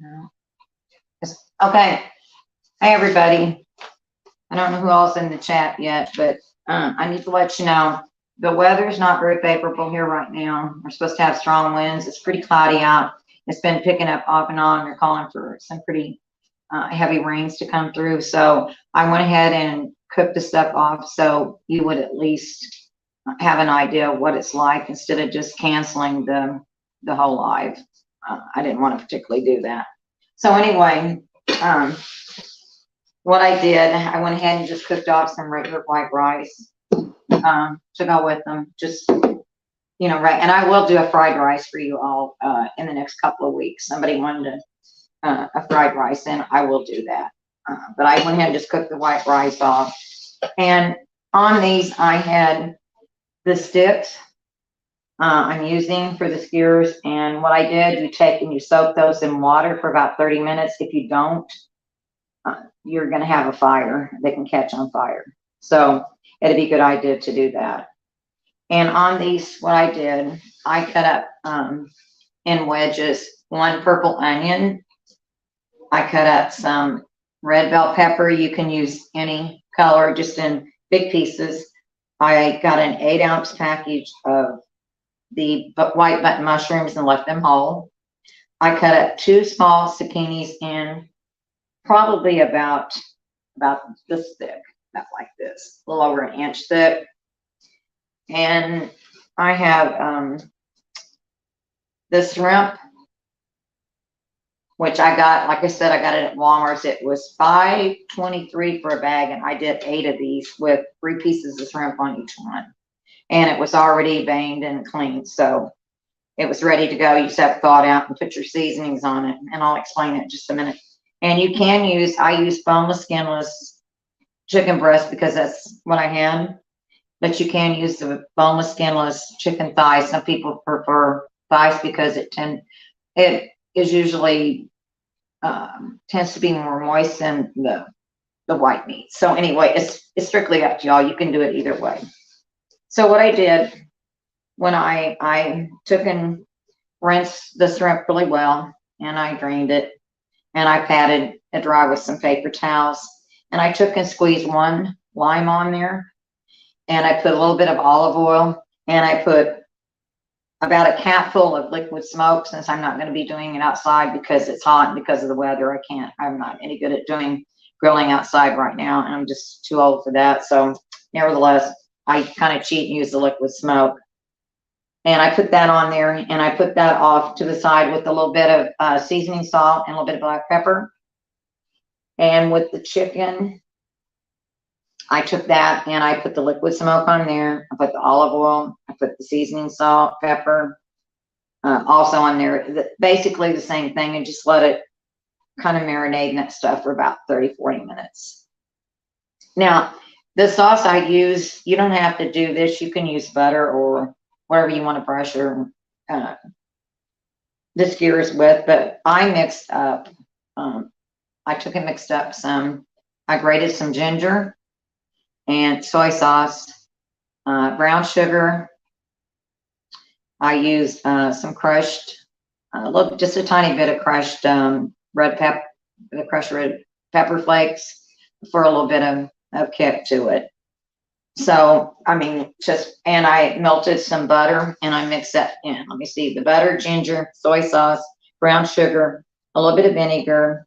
No. Okay. Hey, everybody. I don't know who all's in the chat yet, but I need to let you know the weather's not very favorable here right now. We're supposed to have strong winds. It's pretty cloudy out. It's been picking up off and on. They're calling for some pretty heavy rains to come through. So I went ahead and cooked the stuff off so you would at least have an idea of what it's like instead of just canceling the whole live. I didn't want to particularly do that. So anyway, what I did, I went ahead and just cooked off some regular white rice to go with them. Just, right. And I will do a fried rice for you all in the next couple of weeks. Somebody wanted a fried rice, and I will do that. But I went ahead and just cooked the white rice off. And on these, I had the sticks I'm using for the skewers. And what I did, you take and you soak those in water for about 30 minutes. If you don't, you're going to have a fire. They can catch on fire. So it'd be a good idea to do that. And on these, what I did, I cut up in wedges, 1 purple onion. I cut up some red bell pepper. You can use any color, just in big pieces. I got an 8-ounce package of the white button mushrooms and left them whole. I cut up 2 small zucchinis in probably about this thick, about like this, a little over 1 inch thick. And I have the shrimp, which I got, like I said, I got it at Walmart's. It was $5.23 for a bag, and I did 8 of these with 3 pieces of shrimp on each one. And it was already veined and cleaned, so it was ready to go. You just have to thaw it out and put your seasonings on it, and I'll explain it in just a minute. And you can use, I use boneless, skinless chicken breast because that's what I had, but you can use the boneless, skinless chicken thighs. Some people prefer thighs because it is usually tends to be more moist than the white meat. So anyway, it's strictly up to y'all. You can do it either way. So what I did when I took and rinsed the shrimp really well, and I drained it, and I patted it dry with some paper towels, and I took and squeezed 1 lime on there, and I put a little bit of olive oil, and I put about a capful of liquid smoke, since I'm not going to be doing it outside because it's hot and because of the weather. I'm not any good at doing grilling outside right now, and I'm just too old for that. So nevertheless, I kind of cheat and use the liquid smoke. And I put that on there, and I put that off to the side with a little bit of seasoning salt and a little bit of black pepper. And with the chicken, I took that and I put the liquid smoke on there. I put the olive oil. I put the seasoning salt, pepper, also on there. Basically the same thing, and just let it kind of marinate in that stuff for about 30-40 minutes. Now, the sauce I use, you don't have to do this. You can use butter or whatever you want to brush your the skewers with, but I mixed up, I took and mixed up I grated some ginger and soy sauce, brown sugar. I used some crushed, just a tiny bit of crushed red pepper flakes for a little bit of kick to it. So, I mean, and I melted some butter and I mixed that in. Let me see, the butter, ginger, soy sauce, brown sugar, a little bit of vinegar,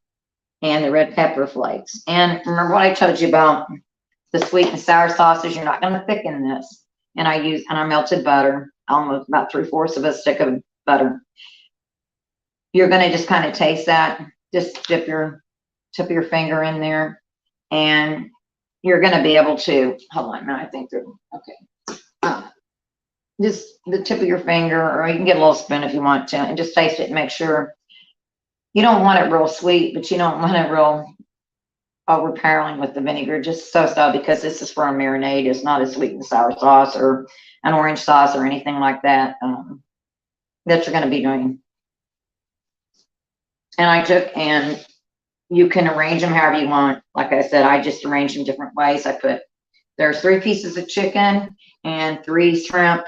and the red pepper flakes. And remember what I told you about the sweet and sour sauces? You're not going to thicken this. And I melted butter, almost about 3/4 of a stick of butter. You're going to just kind of taste that. Just dip your tip of your finger in there, and you're going to be able to, hold on, I think they're, okay. Just the tip of your finger, or you can get a little spoon if you want to, and just taste it and make sure. You don't want it real sweet, but you don't want it real overpowering with the vinegar, just so, because this is for a marinade. It's not a sweet and sour sauce or an orange sauce or anything like that that you're going to be doing. And I took, and you can arrange them however you want. Like I said, I just arrange them different ways. There's 3 pieces of chicken and 3 shrimp,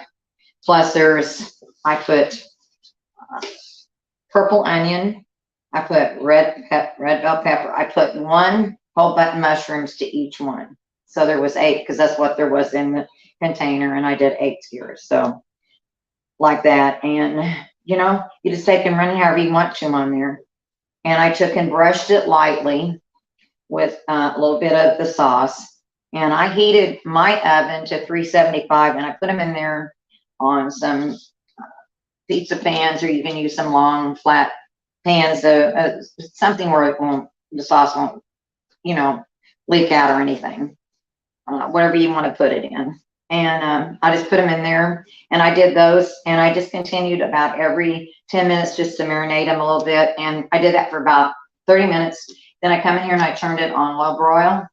plus I put purple onion, I put red bell pepper. I put one whole button mushrooms to each one. So there was 8 because that's what there was in the container, and I did 8 skewers. So like that, and you know, you just take and run however you want to on there. And I took and brushed it lightly with a little bit of the sauce, and I heated my oven to 375, and I put them in there on some pizza pans, or you can use some long flat pans, something where it won't, the sauce won't, you know, leak out or anything, whatever you want to put it in. And I just put them in there, and I did those, and I just continued about every 10 minutes just to marinate them a little bit, and I did that for about 30 minutes. Then I come in here and I turned it on low broil,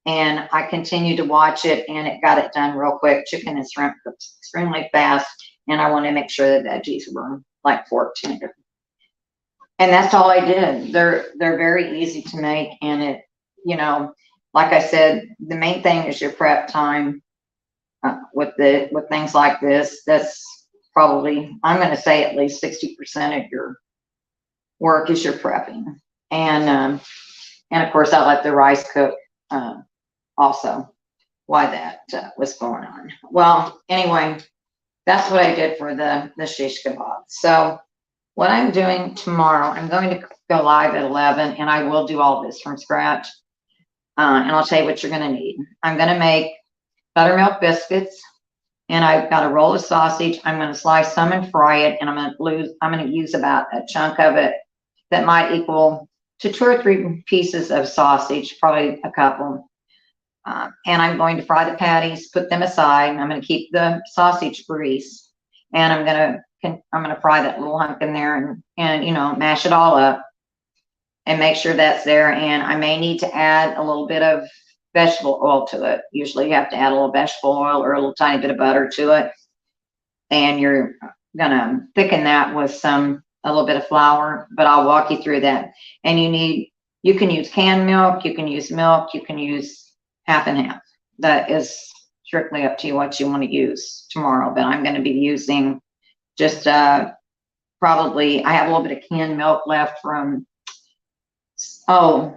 and I continued to watch it, and it got it done real quick. Chicken and shrimp cooks extremely fast, and I want to make sure that veggies were like fork tender. And that's all I did. They're very easy to make, and it, you know, like I said, the main thing is your prep time. With things like this, that's probably, I'm going to say, at least 60% of your work is your prepping, and of course I let the rice cook also while that was going on. Well, anyway, that's what I did for the shish kebab. So what I'm doing tomorrow, I'm going to go live at 11, and I will do all this from scratch, and I'll tell you what you're going to need. I'm going to make buttermilk biscuits, and I've got a roll of sausage. I'm going to slice some and fry it, and I'm going to use about a chunk of it that might equal to 2 or 3 pieces of sausage, probably a couple. And I'm going to fry the patties, put them aside. I'm going to keep the sausage grease, and I'm going to fry that little hunk in there, and you know, mash it all up and make sure that's there. And I may need to add a little bit of vegetable oil to it. Usually you have to add a little vegetable oil or a little tiny bit of butter to it, and you're gonna thicken that with a little bit of flour, but I'll walk you through that. And you can use canned milk, you can use milk, you can use half and half. That is strictly up to you what you want to use tomorrow, but I'm going to be using just probably, I have a little bit of canned milk left from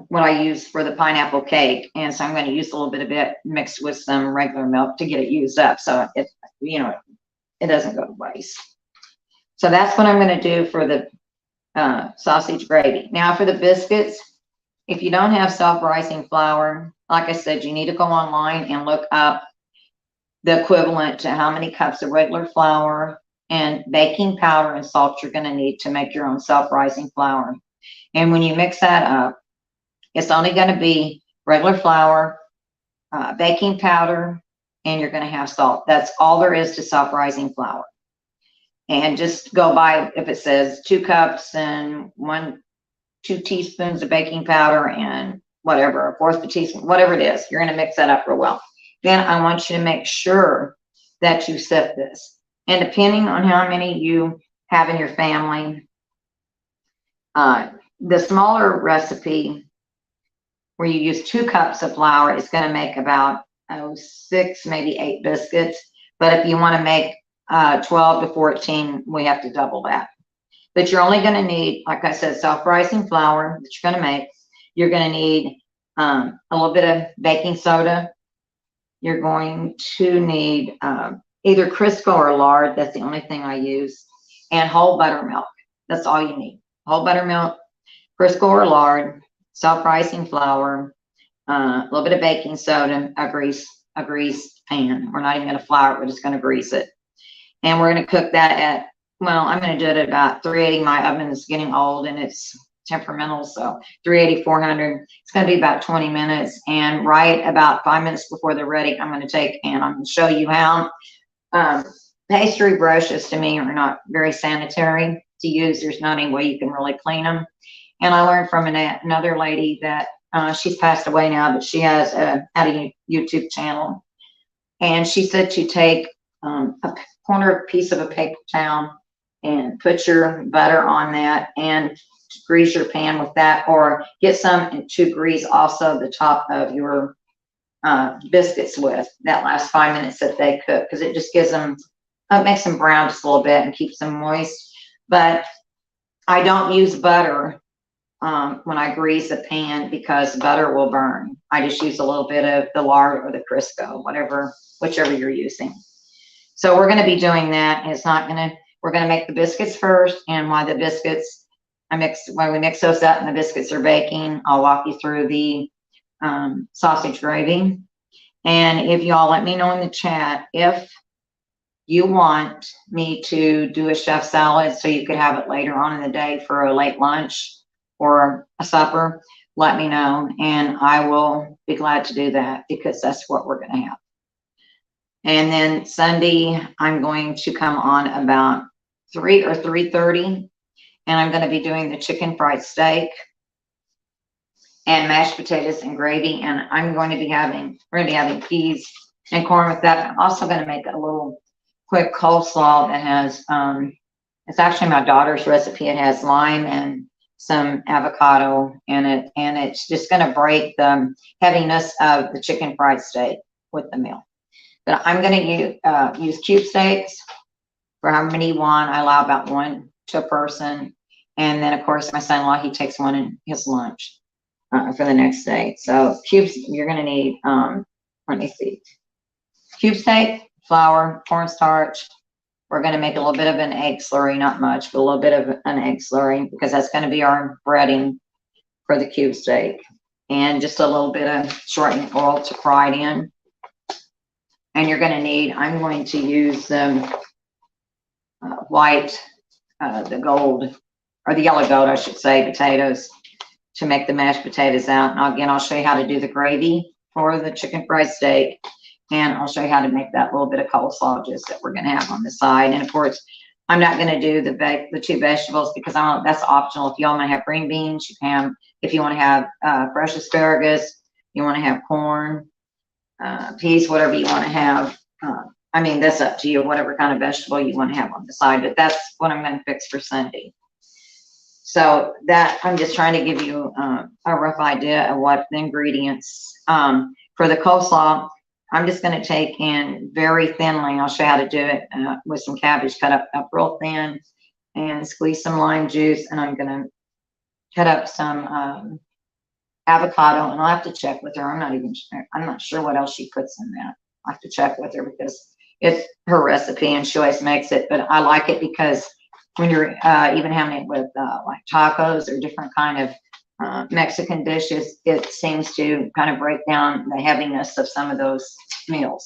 what I use for the pineapple cake, and so I'm going to use a little bit of it mixed with some regular milk to get it used up, so it, you know, it doesn't go to waste. So that's what I'm going to do for the sausage gravy. Now for the biscuits, if you don't have self-rising flour, like I said, you need to go online and look up the equivalent to how many cups of regular flour and baking powder and salt you're going to need to make your own self-rising flour. And when you mix that up, it's only going to be regular flour, baking powder, and you're going to have salt. That's all there is to self-rising flour. And just go by, if it says 2 cups and 2 teaspoons of baking powder and whatever, a fourth of a teaspoon, whatever it is, you're going to mix that up real well. Then I want you to make sure that you sift this. And depending on how many you have in your family, the smaller recipe where you use 2 cups of flour is going to make about 6, maybe 8 biscuits. But if you want to make 12 to 14, we have to double that. But you're only going to need, like I said, self-rising flour that you're going to make. You're going to need a little bit of baking soda. You're going to need either Crisco or lard. That's the only thing I use. And whole buttermilk. That's all you need. Whole buttermilk, Crisco or lard, self-rising flour, a little bit of baking soda, a greased pan. We're not even going to flour it. We're just going to grease it. And we're going to cook that at, well, I'm going to do it at about 380. My oven is getting old and it's temperamental, so 380, 400. It's going to be about 20 minutes. And right about 5 minutes before they're ready, I'm going to take and I'm going to show you how pastry brushes to me are not very sanitary to use. There's not any way you can really clean them. And I learned from another lady that she's passed away now, but she has a YouTube channel. And she said to take a piece of a paper towel and put your butter on that and grease your pan with that, or get some to grease also the top of your biscuits with that last 5 minutes that they cook, because it just gives them, it makes them brown just a little bit and keeps them moist. But I don't use butter when I grease a pan because butter will burn. I just use a little bit of the lard or the Crisco, whichever you're using. So we're going to be doing that. We're going to make the biscuits first. And while we mix those up and the biscuits are baking, I'll walk you through the sausage gravy. And if y'all let me know in the chat if you want me to do a chef salad so you could have it later on in the day for a late lunch or a supper, let me know and I will be glad to do that because that's what we're going to have. And then Sunday, I'm going to come on about 3 or 3:30 and I'm going to be doing the chicken fried steak and mashed potatoes and gravy. And we're going to be having peas and corn with that. I'm also going to make a little quick coleslaw that has, it's actually my daughter's recipe. It has lime and some avocado in it. And it's just going to break the heaviness of the chicken fried steak with the meal. But I'm going to use cube steaks for how many you want. I allow about 1 to a person. And then, of course, my son-in-law, he takes one in his lunch for the next day. So cubes, you're going to need, let me see, cube steak, flour, cornstarch. We're going to make a little bit of an egg slurry, not much, but a little bit of an egg slurry because that's going to be our breading for the cube steak. And just a little bit of shortening oil to fry it in. And you're going to need, I'm going to use the the gold, or the yellow gold, I should say, potatoes to make the mashed potatoes out. And again, I'll show you how to do the gravy for the chicken fried steak. And I'll show you how to make that little bit of coleslaw just that we're going to have on the side. And of course, I'm not going to do the 2 vegetables because that's optional. If you all want to have green beans, you can have, if you want to have fresh asparagus, you want to have corn, peas, whatever you want to have. I mean, that's up to you, whatever kind of vegetable you want to have on the side, but that's what I'm going to fix for Sunday. So that, I'm just trying to give you a rough idea of what the ingredients. For the coleslaw, I'm just going to take in very thinly, I'll show you how to do it with some cabbage cut up real thin and squeeze some lime juice, and I'm going to cut up some avocado, and I'll have to check with her. I'm not sure what else she puts in that. I'll have to check with her because it's her recipe and she always makes it, but I like it because when you're even having it with like tacos or different kind of Mexican dishes, it seems to kind of break down the heaviness of some of those meals.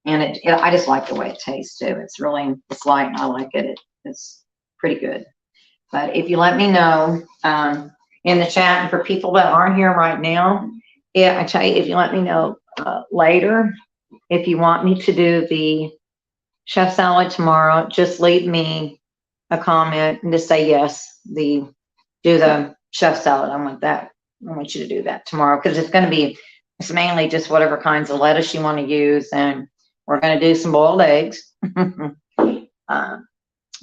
And I just like the way it tastes too. It's light and I like it. It's pretty good. But if you let me know in the chat, and for people that aren't here right now, I tell you, if you let me know later, if you want me to do the chef salad tomorrow, just leave me a comment and just say yes, do the chef salad. I want you to do that tomorrow because it's mainly just whatever kinds of lettuce you want to use, and we're going to do some boiled eggs. We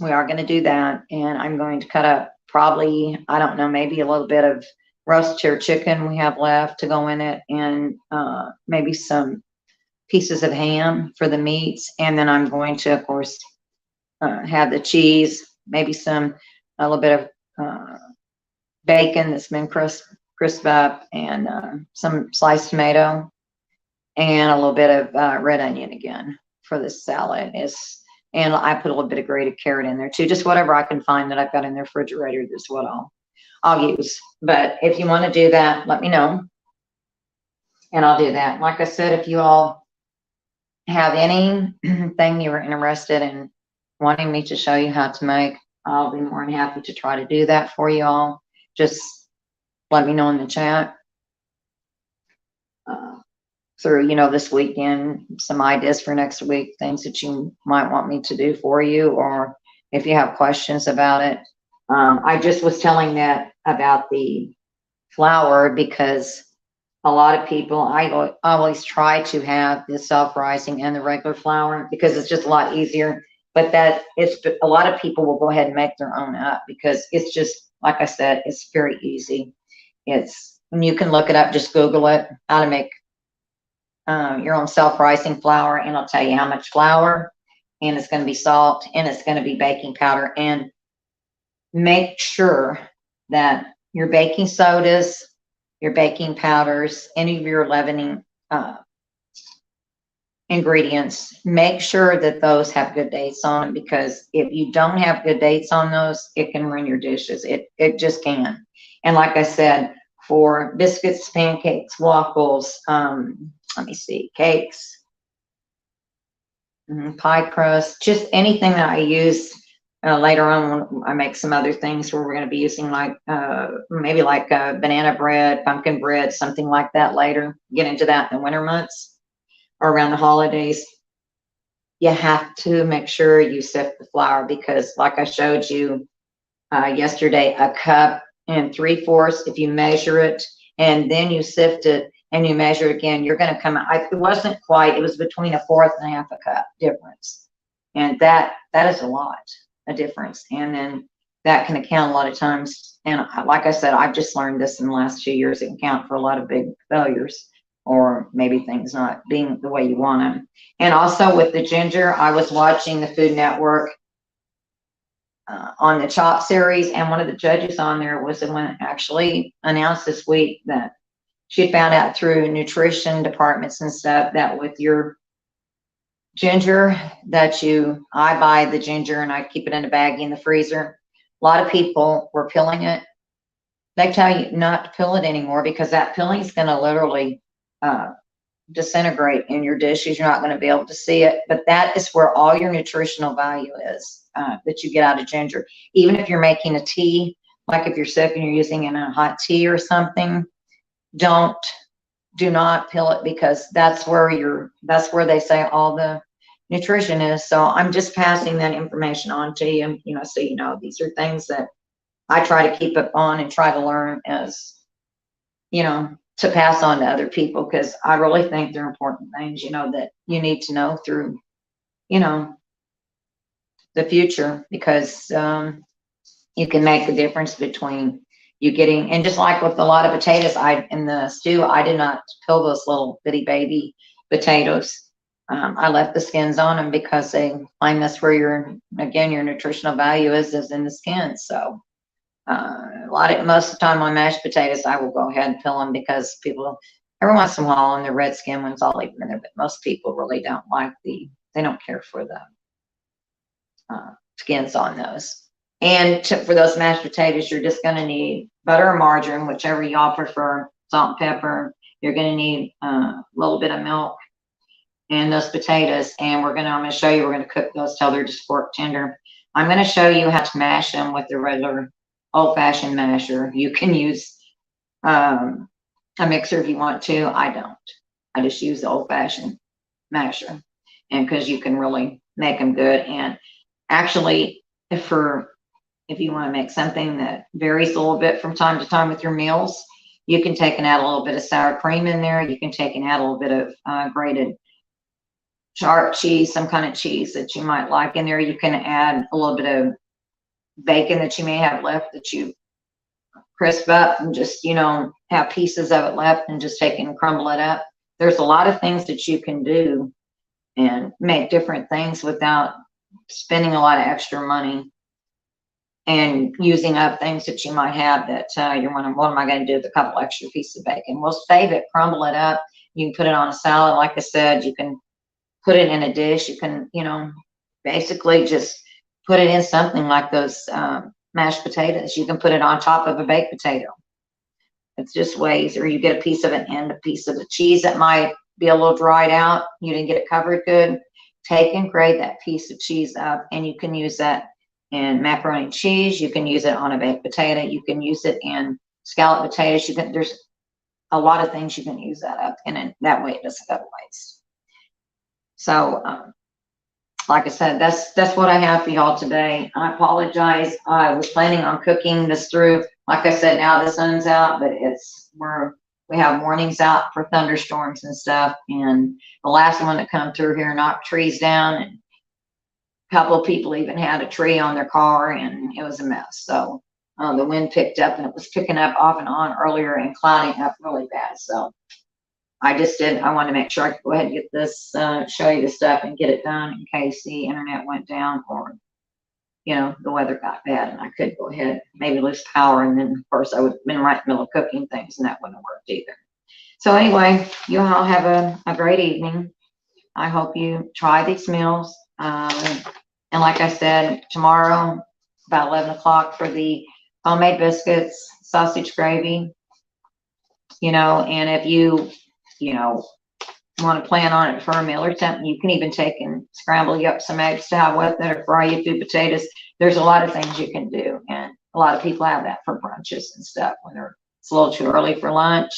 are going to do that, and I'm going to cut up probably, I don't know, maybe a little bit of roast chicken we have left to go in it, and maybe some pieces of ham for the meats. And then I'm going to, of course, have the cheese, maybe a little bit of bacon that's been crisped up, and some sliced tomato, and a little bit of red onion again for this salad. And I put a little bit of grated carrot in there too, just whatever I can find that I've got in the refrigerator. That's what I'll use. But if you want to do that, let me know, and I'll do that. Like I said, if you all have anything you're interested in wanting me to show you how to make, I'll be more than happy to try to do that for you all. Just let me know in the chat through, this weekend, some ideas for next week, things that you might want me to do for you, or if you have questions about it. I just was telling that about the flour because a lot of people, I always try to have the self-rising and the regular flour because it's just a lot easier. But a lot of people will go ahead and make their own up because it's just, like I said, it's very easy. And you can look it up, just Google it, how to make your own self-rising flour, and I'll tell you how much flour, and it's going to be salt, and it's going to be baking powder. And make sure that your baking sodas, your baking powders, any of your leavening ingredients, make sure that those have good dates on them, because if you don't have good dates on those, it can ruin your dishes. It just can. And like I said, for biscuits, pancakes, waffles, let me see, cakes, pie crust, just anything that I use. Later on, when I make some other things where we're going to be using like maybe like banana bread, pumpkin bread, something like that later. Get into that in the winter months or around the holidays. You have to make sure you sift the flour, because like I showed you yesterday, a cup and 3/4, if you measure it and then you sift it and you measure it again, you're going to come out. It wasn't quite, it was between 1/4 and 1/2 cup difference. And that is a lot, a difference. And then that can account a lot of times. And like I said, I've just learned this in the last 2 years. It can count for a lot of big failures, or maybe things not being the way you want them. And also with the ginger, I was watching the Food Network on the Chop series, and one of the judges on there was the one actually announced this week that she found out through nutrition departments and stuff that with your ginger I buy the ginger and I keep it in a baggie in the freezer. A lot of people were peeling it. They tell you not to peel it anymore, because that peeling is going to literally disintegrate in your dishes. You're not going to be able to see it, but that is where all your nutritional value is that you get out of ginger. Even if you're making a tea, like if you're sick and you're using it in a hot tea or something, do not peel it, because that's where they say all the nutrition is. So I'm just passing that information on to you, so these are things that I try to keep up on and try to learn as, to pass on to other people, because I really think they're important things, that you need to know through, the future, because you can make a difference between you getting, and just like with a lot of potatoes, in the stew, I did not peel those little bitty baby potatoes. I left the skins on them, because they find that's where your nutritional value is in the skin. So most of the time on mashed potatoes, I will go ahead and peel them, because people, every once in a while, on the red skin ones, I'll leave them in there, but most people really don't they don't care for the skins on those. And for those mashed potatoes, you're just going to need butter or margarine, whichever y'all prefer, salt and pepper. You're going to need a little bit of milk and those potatoes. And I'm going to show you, we're going to cook those till they're just fork tender. I'm going to show you how to mash them with the regular old-fashioned masher. You can use a mixer if you want to. I don't. I just use the old-fashioned masher, and because you can really make them good. And actually, if you want to make something that varies a little bit from time to time with your meals, you can take and add a little bit of sour cream in there. You can take and add a little bit of grated sharp cheese, some kind of cheese that you might like in there. You can add a little bit of bacon that you may have left that you crisp up and just, have pieces of it left, and just take and crumble it up. There's a lot of things that you can do and make different things without spending a lot of extra money and using up things that you might have that you're wondering, what am I going to do with a couple extra pieces of bacon? We'll save it, crumble it up. You can put it on a salad. Like I said, you can put it in a dish. You can, basically just put it in something like those mashed potatoes. You can put it on top of a baked potato. It's just ways, or you get a piece of it and a piece of the cheese that might be a little dried out. You didn't get it covered good. Take and grate that piece of cheese up, and you can use that in macaroni and cheese. You can use it on a baked potato. You can use it in scalloped potatoes. There's a lot of things you can use that up, and that way it doesn't go to waste. So, like I said, that's what I have for y'all today. I apologize. I was planning on cooking this through. Like I said, now the sun's out, but we have warnings out for thunderstorms and stuff. And the last one that come through here knocked trees down, and a couple of people even had a tree on their car, and it was a mess. So the wind picked up, and it was picking up off and on earlier and clouding up really bad. So I wanted to make sure I could go ahead and get this, show you the stuff and get it done in case the internet went down or you know, the weather got bad and I could go ahead, maybe lose power. And then of course I would have been right in the middle of cooking things and that wouldn't have worked either. So anyway, you all have a great evening. I hope you try these meals. And like I said, tomorrow about 11 o'clock for the homemade biscuits, sausage gravy, you know, and if you know, want to plan on it for a meal or something, you can even take and scramble you up some eggs to have with it or fry you 2 potatoes. There's a lot of things you can do. And a lot of people have that for brunches and stuff when it's a little too early for lunch,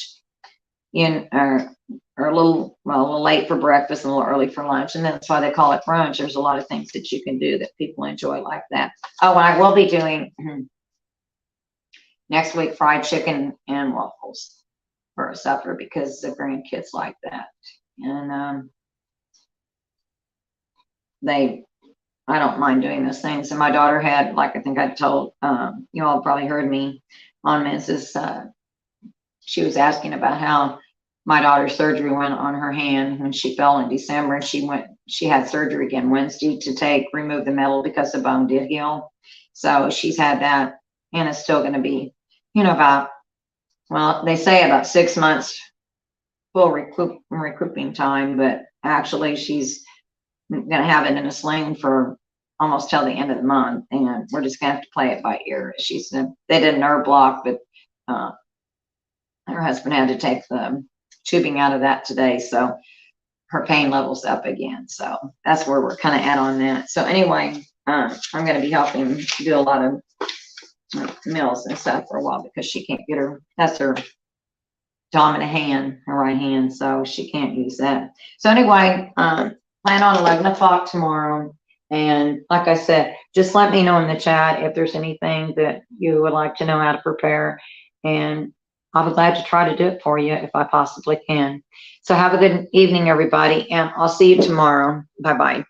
or a little late for breakfast and a little early for lunch. And that's why they call it brunch. There's a lot of things that you can do that people enjoy like that. Oh, and I will be doing next week fried chicken and waffles for a supper because the grandkids like that. And I don't mind doing those things. And my daughter had, like I think I told, you all probably heard me on Mrs. She was asking about how my daughter's surgery went on her hand when she fell in December. She had surgery again Wednesday to remove the metal because the bone did heal. So she's had that, and it's still going to be, you know, they say about 6 months full recouping time, but actually she's going to have it in a sling for almost till the end of the month, and we're just going to have to play it by ear. She said they did a nerve block, but her husband had to take the tubing out of that today, so her pain level's up again. So that's where we're kind of at on that. So anyway, I'm going to be helping do a lot of meals and stuff for a while because she can't get that's her dominant hand, her right hand, so she can't use that. So anyway, plan on 11 o'clock tomorrow. And like I said, just let me know in the chat if there's anything that you would like to know how to prepare. And I'll be glad to try to do it for you if I possibly can. So have a good evening, everybody, and I'll see you tomorrow. Bye-bye.